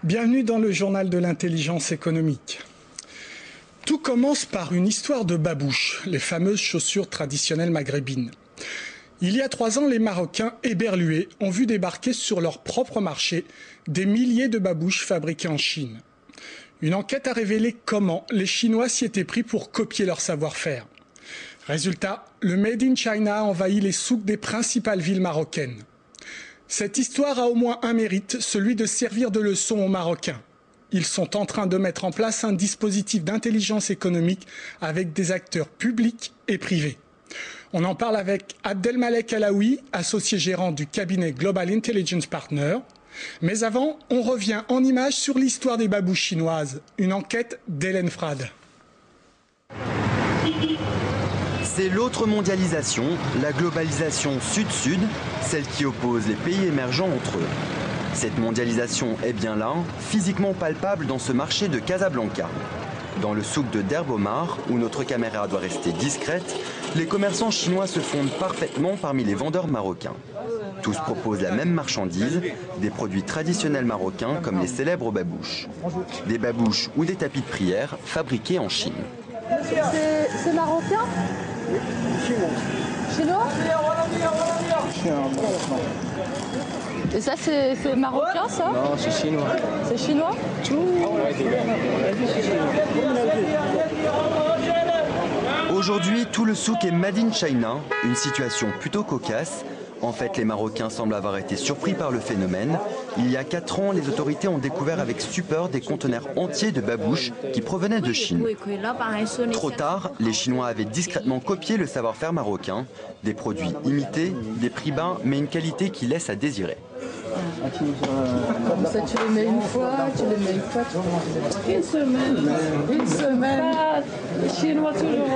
Bienvenue dans le journal de l'intelligence économique. Tout commence par une histoire de babouches, les fameuses chaussures traditionnelles maghrébines. Il y a 3 ans, les Marocains éberlués ont vu débarquer sur leur propre marché des milliers de babouches fabriquées en Chine. Une enquête a révélé comment les Chinois s'y étaient pris pour copier leur savoir-faire. Résultat, le Made in China a envahi les souks des principales villes marocaines. Cette histoire a au moins un mérite, celui de servir de leçon aux Marocains. Ils sont en train de mettre en place un dispositif d'intelligence économique avec des acteurs publics et privés. On en parle avec Abdelmalek Alaoui, associé gérant du cabinet Global Intelligence Partner. Mais avant, on revient en images sur l'histoire des babouches chinoises. Une enquête d'Hélène Frade. C'est l'autre mondialisation, la globalisation sud-sud, celle qui oppose les pays émergents entre eux. Cette mondialisation est bien là, physiquement palpable dans ce marché de Casablanca. Dans le souk de Derb Omar, où notre caméra doit rester discrète, les commerçants chinois se fondent parfaitement parmi les vendeurs marocains. Tous proposent la même marchandise, des produits traditionnels marocains comme les célèbres babouches. Des babouches ou des tapis de prière fabriqués en Chine. C'est marocain? Chinois? Et ça, c'est marocain, ça? Non, c'est chinois. C'est chinois? Aujourd'hui, tout le souk est Made in China, une situation plutôt cocasse. En fait, les Marocains semblent avoir été surpris par le phénomène. Il y a 4 ans, les autorités ont découvert avec stupeur des conteneurs entiers de babouches qui provenaient de Chine. Trop tard, les Chinois avaient discrètement copié le savoir-faire marocain. Des produits imités, des prix bas, mais une qualité qui laisse à désirer. Comme ça, tu les mets une fois, tu les mets une fois. Une semaine. Une semaine. Les Chinois toujours.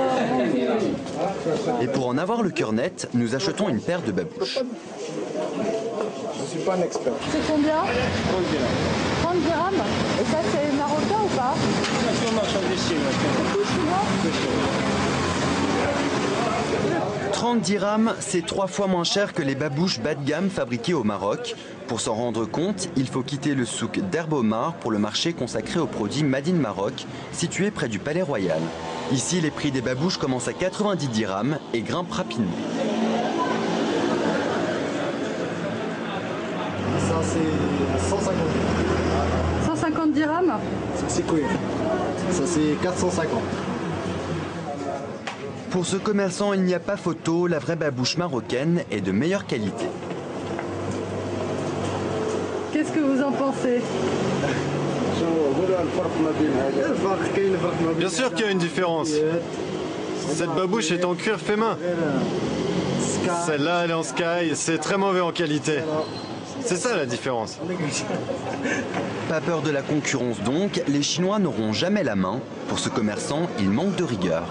Et pour en avoir le cœur net, nous achetons une paire de babouches. Je ne suis pas un expert. C'est combien? 30 dirhams. Et ça, c'est marocain ou pas? C'est une marchandise chinoise. 30 dirhams, c'est 3 fois moins cher que les babouches bas de gamme fabriquées au Maroc. Pour s'en rendre compte, il faut quitter le souk d'Herb Omar pour le marché consacré aux produits Made in Maroc, situé près du Palais Royal. Ici, les prix des babouches commencent à 90 dirhams et grimpent rapidement. Ça, c'est 150. 150 dirhams? Ça, c'est quoi? Ça, c'est 450. Pour ce commerçant, il n'y a pas photo, la vraie babouche marocaine est de meilleure qualité. Qu'est-ce que vous en pensez? Bien sûr qu'il y a une différence. Cette babouche est en cuir fait main. Celle-là, elle est en sky, c'est très mauvais en qualité. C'est ça la différence. Pas peur de la concurrence donc, les Chinois n'auront jamais la main. Pour ce commerçant, il manque de rigueur.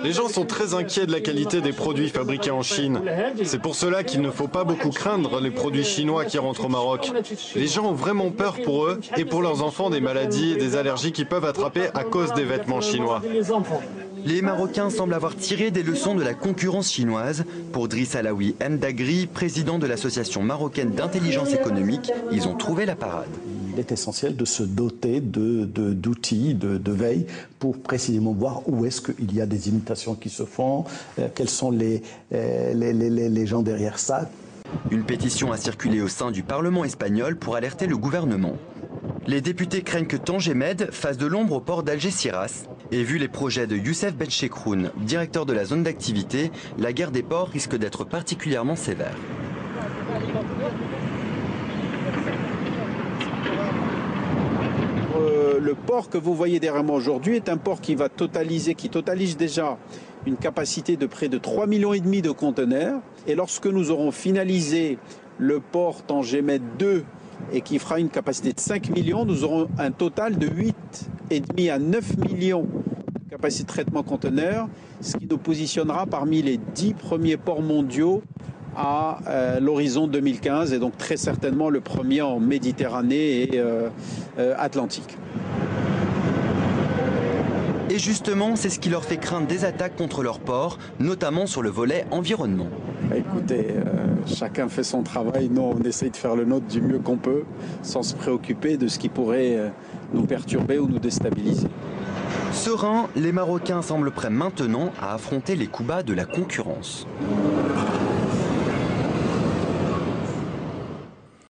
Les gens sont très inquiets de la qualité des produits fabriqués en Chine. C'est pour cela qu'il ne faut pas beaucoup craindre les produits chinois qui rentrent au Maroc. Les gens ont vraiment peur pour eux et pour leurs enfants des maladies et des allergies qu'ils peuvent attraper à cause des vêtements chinois. Les Marocains semblent avoir tiré des leçons de la concurrence chinoise. Pour Driss Alaoui Mdagri, président de l'association marocaine d'intelligence économique, ils ont trouvé la parade. Il est essentiel de se doter d'outils de veille pour précisément voir où est-ce qu'il y a des imitations qui se font, quels sont les gens derrière ça. Une pétition a circulé au sein du Parlement espagnol pour alerter le gouvernement. Les députés craignent que Tangemed fasse de l'ombre au port d'Algeciras. Et vu les projets de Youssef Benchekroun, directeur de la zone d'activité, la guerre des ports risque d'être particulièrement sévère. Le port que vous voyez derrière moi aujourd'hui est un port qui totalise déjà une capacité de près de 3,5 millions de conteneurs. Et lorsque nous aurons finalisé le port Tangemed 2 et qui fera une capacité de 5 millions, nous aurons un total de 8,5 à 9 millions de capacité de traitement conteneurs, ce qui nous positionnera parmi les 10 premiers ports mondiaux à l'horizon 2015 et donc très certainement le premier en Méditerranée et Atlantique. Et justement, c'est ce qui leur fait craindre des attaques contre leur port, notamment sur le volet environnement. Écoutez, chacun fait son travail. Nous, on essaye de faire le nôtre du mieux qu'on peut, sans se préoccuper de ce qui pourrait nous perturber ou nous déstabiliser. Sereins, les Marocains semblent prêts maintenant à affronter les coups bas de la concurrence.